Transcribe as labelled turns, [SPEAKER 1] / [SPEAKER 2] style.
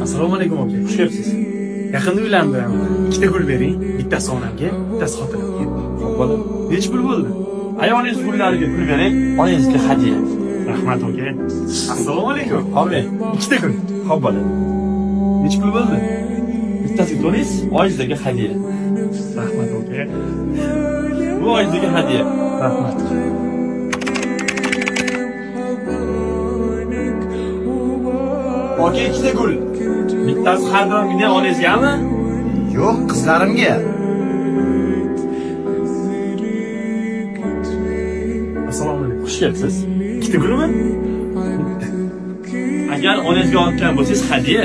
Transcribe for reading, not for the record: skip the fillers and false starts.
[SPEAKER 1] Assalomu alaykum aka.
[SPEAKER 2] Xush kelibsiz.
[SPEAKER 1] Yaqinda uylandim. Ikkita gul bering. Bittasi onamga, bittasi xotinimga.
[SPEAKER 2] Xo'p, bolam.
[SPEAKER 1] Necha pul bo'ldi?
[SPEAKER 2] Ayolingiz gullariga pul bering, onangizga hadya.
[SPEAKER 1] Rahmat aka. Assalomu alaykum.
[SPEAKER 2] Xo'p,
[SPEAKER 1] Ikkita gul.
[SPEAKER 2] xo'p bolam.
[SPEAKER 1] Necha pul bo'ldi?
[SPEAKER 2] Bittasiga to'laysiz, oyingizga hadya.
[SPEAKER 1] Rahmat aka.
[SPEAKER 2] Bu oyingizga hadya.
[SPEAKER 1] Rahmat.
[SPEAKER 2] Aka ikkita gul. Bittasi har doimgidek onangizgami?
[SPEAKER 3] Yo'q, qizlarimga.
[SPEAKER 1] Assalomu alaykum.
[SPEAKER 2] Xush kelibsiz.
[SPEAKER 1] Ikkita gulmi?
[SPEAKER 2] Agar onangizga olgan bo'lsangiz hadya.